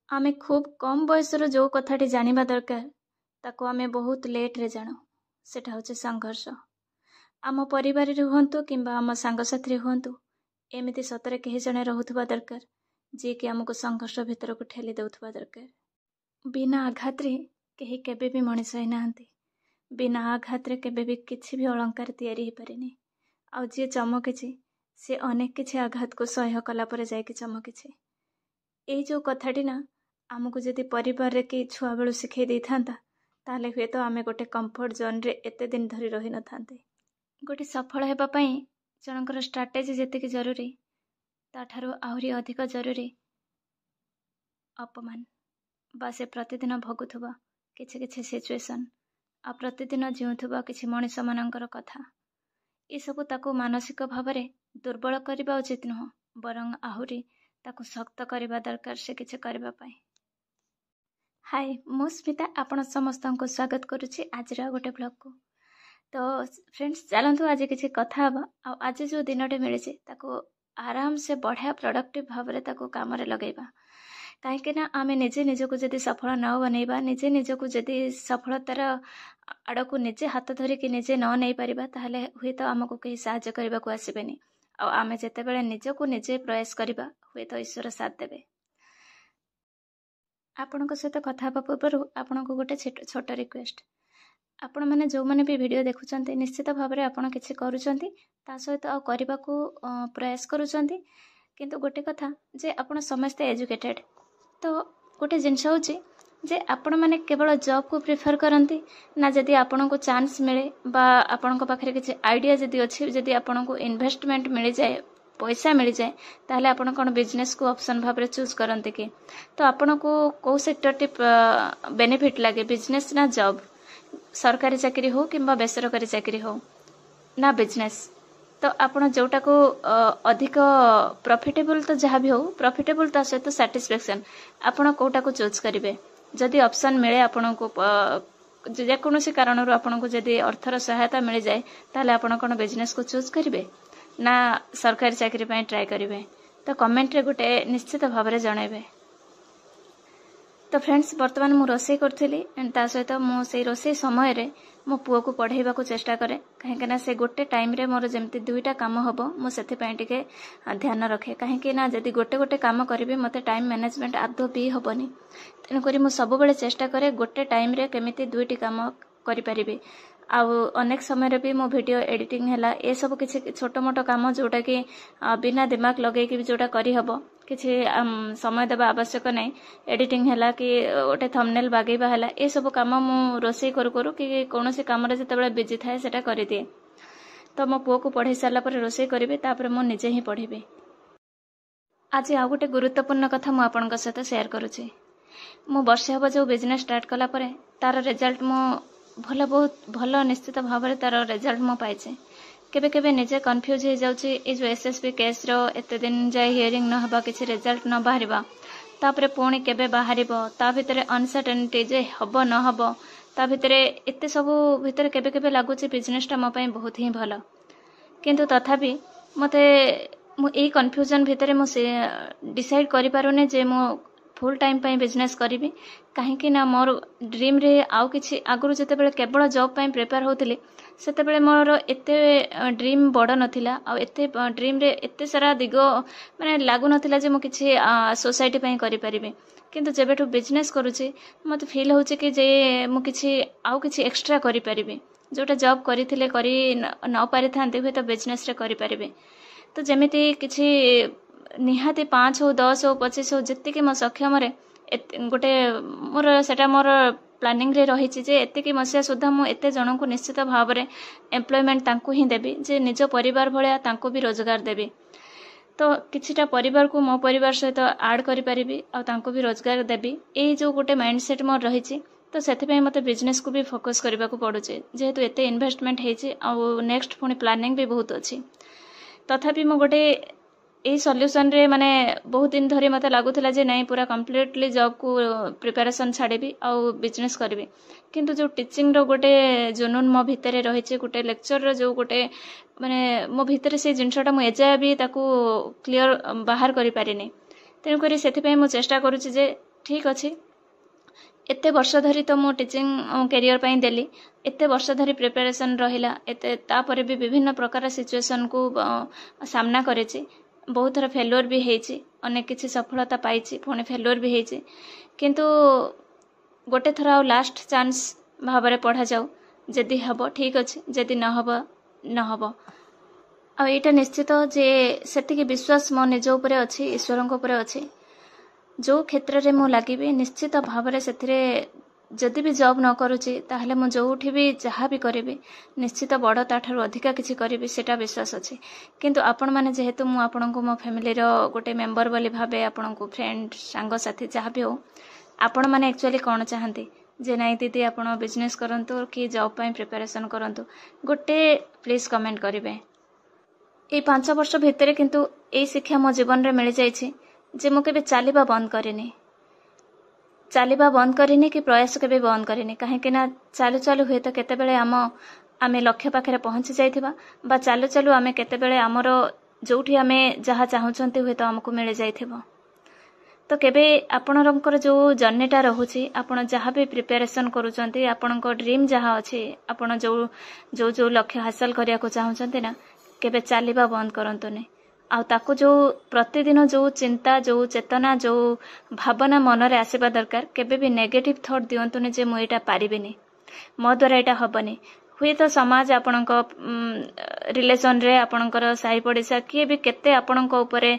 आमे खूब कम बयसर जो कथाटी जानिबा दरकार ताको आमे बहुत लेट रे जानो सेटा होचे संघर्ष। आम परिवार रे हुंतु किंबा आम सांगसाथी रे हुंतु एमिति सतरे केही जणे रहुथबा दरकार जे कि हमको संघर्ष भितर को ठेली देउथबा दरकार। बिना आघात रे केही केबे भी मଣିଷ होई नाहंती। बिना आघात रे केबे भी किछि भी अलंकार तयारी ही पारेनी। आ जे चमकिछि से अनेक किछि आघात को सह्य कला परे जाय कि चमकिछि। एई जो कथाटी ना आमको जदि परिवार रे कि छुआ बेलु शिखै दै थांता ताले हुए तो आमे गोटे कंफर्ट जोन रे एते दिन धरी रही न थांते। गोटे सफल हेबा पई जनकर स्ट्रैटेजी जेते कि जरूरी ताठारो आहुरी अधिक जरूरी अपमान बा से प्रतिदिन भोगुथबा किछि किछि सिचुएशन आ प्रतिदिन जीउथबा किछि मଣିଷ मानकर कथा ए सब ताको मानसिक भावरे दुर्बल करबा उचित नह बरং आहुरी ताको शक्त करबा दरकार से किछि करबा पई। हाय मु स्मिता आपण समस्त को स्वागत करुछि आज गोटे ब्लॉग को। तो फ्रेंड्स चलतु आज किछि कथा हबा आ आज जो दिनटे मिले ताको आराम से बढ़िया प्रोडक्टिव भाव रे ताको काम रे लगेबा। कहीं ना आमे निजे निजको जदि सफल न बनैबा निजे निजको जदि सफलतार आड़ को निजे हाथ धरिकी निजे न नहीं पारिबा ताहले हुए तो आमको कहीं साहाय्य करबा को आसीबेनी। आ आमे जेते बेले निजको निजे प्रयास करबा हुए तो ईश्वर साथ देबे। आपनको सहित कथा हेबा पूर्व आपनको गोटे छोट रिक्वेस्ट आपण माने जो माने भी वीडियो देखुचंती निश्चित भाव में आपण किछि करूचंती ता सहित आ करबा को प्रयास करूचंती किंतु गोटे कथा जे आपण समस्त एजुकेटेड तो गोटे जिनस होची जे आपण माने केवल जॉब को प्रिफर करंती ना जदि आपण को चांस मिले बा आपण को पाखरे किछि आइडिया जदि अछि जदि आपण को इन्वेस्टमेंट मिल जाए पैसा मिल जाए ताहले आपण कोन बिजनेस को ऑप्शन भाव रे चूज करंती कि तो आपण को को सेक्टर टी बेनिफिट लागे बिजनेस ना जॉब सरकारी चाकरी हो किंबा बेसरकारी चाकरी हो ना बिजनेस तो आपण जोटा को अधिक प्रॉफिटेबल तो जहाँ भी हो प्रॉफिटेबल ता सहित सैटिस्फैक्शन आपण कोटा को चूज करिवे। जदि ऑप्शन मिले आपण को जेकोसी कारण आपण को जदि अर्थर सहायता मिल जाए ताहले आपण कोन बिजनेस को चूज करिवे ना सरकारी चाकरी पय ट्राई करिवे तो कमेंट रे गोटे निश्चित भाव रे जणाइबे। तो फ्रेंड्स वर्तमान मु रोषे करथिली एंड ता सहित मु से रोषे समय रे मो पुओ को पढ़ाइबा को चेष्टा करे कहीं ना से गोटे टाइम रे मोर जेमती दुईटा काम हबो मु सेति पय टिके ध्यान रखे कहीं ना जदि गोटे गोटे काम करिवे मते टाइम मैनेजमेंट आदो भी हबनी तेन करी मु सब बेले चेष्टा करे गोटे टाइम रे केमिति दुईटी काम करि परिबे। आउ अनेक समय भी मो वीडियो एडिटिंग हैला ए सब किछि छोट मोट काम जोटा कि बिना दिमाग लगे कि जोटा करी हबो किछि समय देबा आवश्यक नै एडिटिंग हैला कि ओटे थंबनेल बागेबा हैला ए सब काम मु रोसे करू करू कि कोनोसी काम रे जतबेले बिजी थाए सेटा करि दिए। तो मो पुओ को पढ़ाई सारा पर रोसे करिवे तापर मु निजे ही पढ़िबे। आज आ गोटे गुरुत्वपूर्ण कथा मु आपनक सहित शेयर करूछि। मु वर्षे हबो जो बिजनेस स्टार्ट कला परे तार रिजल्ट मु भल बहुत भल निश्चित भाव में तार रिजल्ट मो पाइछे। केबे केबे निजे कन्फ्यूज हो जाउछि ए जो एसएसबी केस रो एते दिन जाय हियरिंग न हबा किछि रिजल्ट न बाहरिबा तापरे पुणी केबे बाहरिबो ता भितरे अनसर्टेनिटी जे हबो न हबो ता भितरे एते सब भितरे केबे केबे लागुछि बिजनेस टा मो पय बहुत ही भल किंतु तथापि मते मु ए कन्फ्यूजन भितरे मु से डिसाइड करि पारुने जे मु फुल टाइम पय बिजनेस करिवि कहीं ना मोर ड्रीम रे आउ किछि आगुरु जते बेले केवल जॉब पय प्रिपेयर होतिली सेते बेले मोर एते ड्रीम बड़ नथिला आ एते ड्रीम रे एते सारा दिगो माने लागु नथिला जे मु किछि सोसाइटी पय करि परिबे किंतु जेबेठु बिजनेस करूछि मते फील होछि कि जे मु किछि आउ किछि एक्स्ट्रा करि परिबे जोटा जॉब करिथिले करि न पारि थांते हुए तो बिजनेस रे करि परिबे। तो जेमिति किछि निहाती 5 हो 10 हो 25 हो जितकी मो सक्षम रे गोटे मोर सेटा मोर प्लानिंग रे रही जे एतिकी मसिया सुधा मु एते जन को निश्चित भाव में एम्प्लॉयमेंट तांकु ही देबी जे निज परिवार भलिया तांकु भी रोजगार देबी। तो किछिटा परिवार को मो परिवार सहित ऐड करि परिबी आ तांकु भी रोजगार देबी ए जो गोटे माइंडसेट मोर रही तो सेथिपई मते बिजनेस को भी फोकस करबा को पड़ुचे जेहेतु एते इन्वेस्टमेंट हेछि आ नेक्स्ट पुनी प्लानिंग भी बहुत अछि। तथापि मो गोटे ए सॉल्यूशन रे माने बहुत दिन धरी मते लागुथिला जे नहीं पूरा कंप्लीटली जॉब को प्रिपरेशन छाड़ेबी आ बिजनेस करबी किंतु जो टीचिंग रो गोटे जुनून मो भितरे रहिছে गोटे लेक्चर रो जो गोटे माने मो भितरे से जिनसटा मु एजा भी ताकू क्लियर बाहर करि पारिनी तेनु करी सेथि पय मु चेष्टा करूची जे ठीक अच्छे एते वर्ष धरी तो मु टीचिंग कैरियर पई देली एते वर्ष धरी प्रिपरेशन रहिला एते तापर भी विभिन्न प्रकार सिचुएशन को सामना करेछि बहुत थर फेल्योर भी हेछि अनेक किछि सफलता पाइछि पुणी फेल्योर भी हेछि किंतु गोटे थर आ लास्ट चांस भाबरे पढ़ा जाऊ जदि हबो ठीक अछि जदि न हबो न हबो आ एटा निश्चित जे सेतिके विश्वास मो निज उपरे अछि ईश्वरक उपरे अछि जो क्षेत्र रे मु लागिबी निश्चित भावरे सेथिरे जदि भी जॉब न करूची ताहले मु जोठी भी जहाँ भी करिबी निश्चित बड़ ताठारु अधिका किछि करिबी सेटा विश्वास अछि किंतु आपण माने जेहेतु मु आपणको मो फैमिली रो गोटे मेंबर बोली भाबे आपणको फ्रेंड सांग साथी जहाँ भी हो आपण माने एक्चुअली कोन चाहंती जे नाइ दीदी आपण बिजनेस करंतु कि जॉब पई प्रिपरेशन करंतु गोटे प्लीज कमेंट करिवे ए 5 वर्ष भितरे किंतु ए शिक्षा मो जीवन रे मिल जायछि जे मु केबे चालिबा बंद करिनी कि प्रयास केबे बंद करिनी काहे कि ना चालू चालू हुए तो केते बेले आमे लक्ष्य पाखरे पहुंची जाइथिबा बा चालू चालू आमे केते बेले हमरो जोठी आमे जहा चाहुचंती हुए तो हमको मिल जाइथिबो तो केबे आपणकर जो जर्नीटा रहुची आपण जहाँ भी प्रिपरेशन करूचंती आपणको ड्रीम जहाँ अछि आपण जो जो जो लक्ष्य हासिल करिया को चाहुचंती ना केबे चालिबा बंद करंतुनी आ ताको जो प्रतिदिन जो चिंता जो चेतना जो भावना मन रे आसीबा दरकार केबे भी नेगेटिव थॉट दियंतुनी जे मु एटा पारिबिनी मो द्वारा एटा हबनी हुए तो समाज आपणको रिलेशन रे आपणकर साई पड़िसा किए भी केते आपणको ऊपरे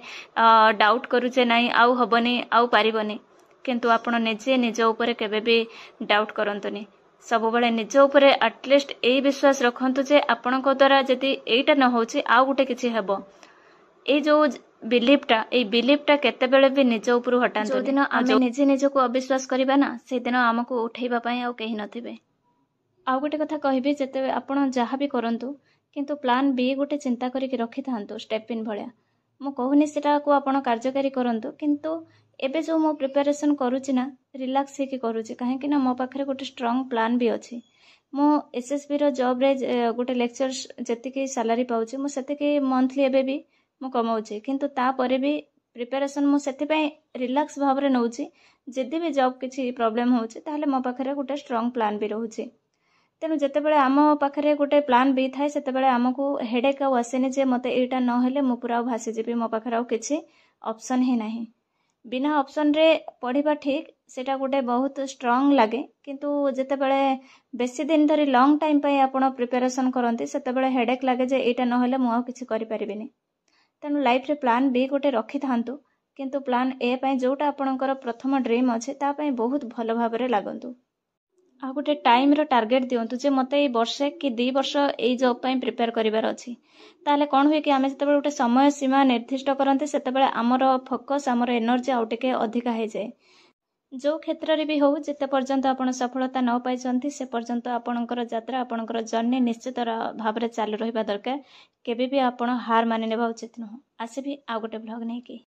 डाउट करूचे नाही आउ हबनी आउ पारिबनी किंतु आपण निजे निज ऊपरे केबे भी डाउट करंतुनी सब बेले निज ऊपरे एटलिस्ट ए विश्वास रखंतु जे आपणको द्वारा जदी एटा न होची आउ गुटे किछि हेबो ए जो बिलीफटा केते बेले भी निज ऊपर हटान जो दिन आमे निजे निजको अविश्वास करिबा ना से दिन हमको उठेबा पई आ केही नथिबे आ गोटे कथा कहबी जते आपण जहाँ भी करंतु किंतु प्लान बी गोटे चिंता करिक रखि थांतु स्टेप इन भलिया मु कहूनी सेटा को आपण कार्यकारी करंतु किंतु एबे जो मो प्रिपरेशन करूची ना रिलैक्स हेकि करूची काहे कि ना मो पाखरे गोटे स्ट्रांग प्लान भी अछि मो एसएसबी रो जॉब रे गोटे लेक्चर जति की सैलरी पाउची मो सेति की मंथली एबे भी मु कमाउची किंतु ता परे भी प्रिपरेशन मु सेति पई रिलैक्स भाव रे नउची जदि भी जॉब किछि प्रॉब्लम होउची ताहले मो पाखरे गोटे स्ट्रांग प्लान भी रहउची तेनु जते बेले आम पाखरे गोटे प्लान भी थाए सेते बेले हमकु हेडेक आ आसेनी जे मते एटा न हेले मु पूरा भासी जेबी मो पाखरे आ किछि ऑप्शन ही नाही बिना ऑप्शन रे पढ़िबा ठीक सेटा गोटे बहुत स्ट्रांग लागे किंतु जते बेले बेसी दिन धरी लॉन्ग टाइम पई आपण प्रिपरेशन करंती सेते बेले हेडेक लागे जे एटा न हेले मु आ किछि करि परिबिनी तेनु लाइफ रे प्लान बी गोटे रखि थांतु किंतु प्लान ए पई जोटा आपणकर प्रथम ड्रीम अछि ता पई बहुत भलो भाबरे लागंतु आ गोटे टाइम रो टार्गेट दियंतु जे मते ए वर्षे कि 2 वर्ष ए जॉब पई प्रिपेयर करिवार अछि ताले कोन होय कि आमे जते बेले गोटे समय सीमा निर्दिष्ट करंते सेते बेले हमरो फोकस हमरो एनर्जी आउ टिके अधिका हे जाय जो क्षेत्र रे भी हो जते पर्यंत आपण सफलता न पाई चंती से पर्यंत आपणकर यात्रा आपणकर जर्नी निश्चित भाबरे चालू रहिबा दरकार केबे भी आपण हार मानि नेबा उचित न आसे भी आ गोटे ब्लॉग नै कि